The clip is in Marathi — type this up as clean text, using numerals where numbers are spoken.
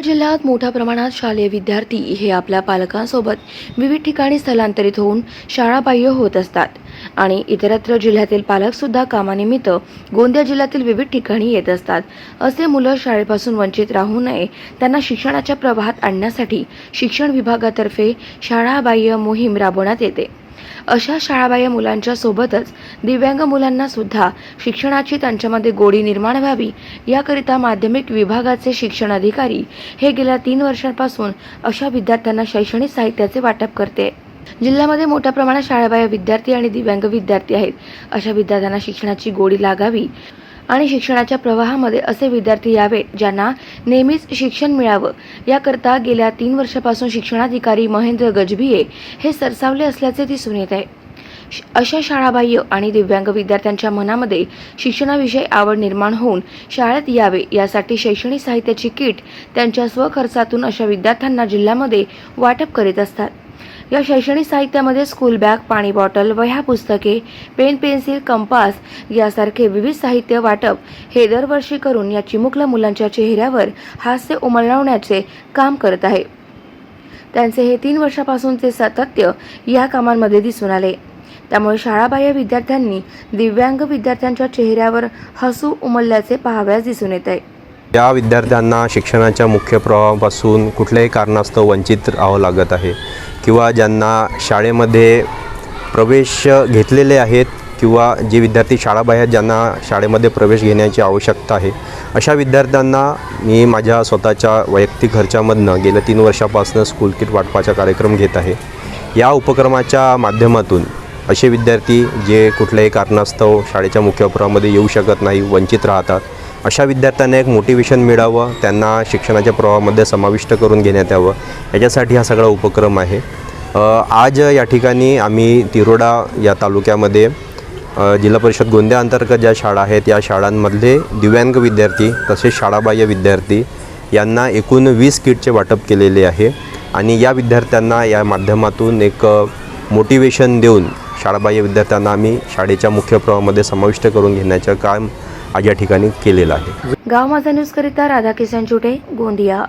जिल्ह्यात मोठ्या प्रमाणात शालेय विद्यार्थी हे आपल्या पालकांसोबत विविध ठिकाणी स्थलांतरित होऊन शाळाबाह्य होत असतात आणि इतरत्र जिल्ह्यातील पालक सुद्धा कामानिमित्त गोंदिया जिल्ह्यातील विविध ठिकाणी येत असतात। असे मुलं शाळेपासून वंचित राहू नये त्यांना शिक्षणाच्या प्रवाहात आणण्यासाठी शिक्षण विभागातर्फे शाळाबाह्य मोहीम राबवण्यात येते। अशा शाळाबाह्य मुलांच्या सोबतच दिव्यांग मुलांना सुद्धा शिक्षणाची त्यांच्यामध्ये गोडी निर्माण व्हावी याकरिता माध्यमिक विभागाचे शिक्षण अधिकारी हे गेल्या 3 वर्षांपासून अशा विद्यार्थ्यांना शैक्षणिक साहित्याचे वाटप करते। जिल्ह्यामध्ये मोठ्या प्रमाणात शाळाबाह्य विद्यार्थी आणि दिव्यांग विद्यार्थी आहेत। अशा विद्यार्थ्यांना शिक्षणाची गोडी लागावी आणि शिक्षणाच्या प्रवाहामध्ये असे विद्यार्थी यावेत ज्यांना नेहमीच शिक्षण मिळावं याकरता गेल्या 3 वर्षापासून शिक्षणाधिकारी महेंद्र गजभिये हे सरसावले असल्याचे दिसून येत आहे। अशा शाळाबाह्य आणि दिव्यांग विद्यार्थ्यांच्या मनामध्ये शिक्षणाविषयी आवड निर्माण होऊन शाळेत यावे यासाठी शैक्षणिक साहित्याची किट त्यांच्या स्वखर्चातून अशा विद्यार्थ्यांना जिल्ह्यामध्ये वाटप करीत असतात। या शैक्षणिक साहित्यामध्ये स्कूल बॅग, पाणी बॉटल, वह्या, पुस्तके, पेन, पेन्सिल, कंपास यासारखे विविध साहित्य वाटप हे दरवर्षी करून या चिमुकल्या मुलांच्या चेहऱ्यावर हास्य उमलवण्याचे काम करत आहे। त्यांचे हे 3 वर्षापासूनचे सातत्य या कामांमध्ये दिसून आले। त्यामुळे शाळाबाह्य विद्यार्थ्यांनी दिव्यांग विद्यार्थ्यांच्या चेहऱ्यावर हसू उमलल्याचे पाहावयास दिसून येत आहे। या विद्यार्थ्यांना शिक्षणाच्या मुख्य प्रवाहापासून कुठल्याही कारणास्तव वंचित राहावं लागत आहे किंवा ज्यांना शाळेमध्ये प्रवेश घेतलेले आहेत किंवा जे विद्यार्थी शाळाबाह्य ज्यांना शाळेमध्ये प्रवेश घेण्याची आवश्यकता आहे अशा विद्यार्थ्यांना मी माझ्या स्वतःच्या वैयक्तिक खर्चामधनं गेल्या 3 वर्षापासून स्कूल किट वाटपाचा कार्यक्रम घेत आहे। या उपक्रमाच्या माध्यमातून असे विद्यार्थी जे कुठल्याही कारणास्तव शाळेच्या मुख्य प्रवाहामध्ये येऊ शकत नाही, वंचित राहतात, अशा विद्यार्थ्यांना एक मोटिवेशन मिळावं, त्यांना शिक्षणाच्या प्रवाहामध्ये समाविष्ट करून घेण्यात यावं याच्यासाठी हा सगळा उपक्रम आहे। आज या ठिकाणी आम्ही तिरोडा या तालुक्यामध्ये जिल्हा परिषद गोंदिया अंतर्गत ज्या शाळा आहेत या शाळांमधले दिव्यांग विद्यार्थी तसेच शाळाबाह्य विद्यार्थी यांना एकूण 20 किटचे वाटप केलेले आहे आणि या विद्यार्थ्यांना या माध्यमातून एक मोटिवेशन देऊन शाळाबाह्य विद्यार्थ्यांना आम्ही शाळेच्या मुख्य प्रवाहामध्ये समाविष्ट करून घेण्याचं काम आज या ठिकाणी केलेलं आहे। गाव माझा न्यूज करिता राधाकिशन चुटे, गोंदिया।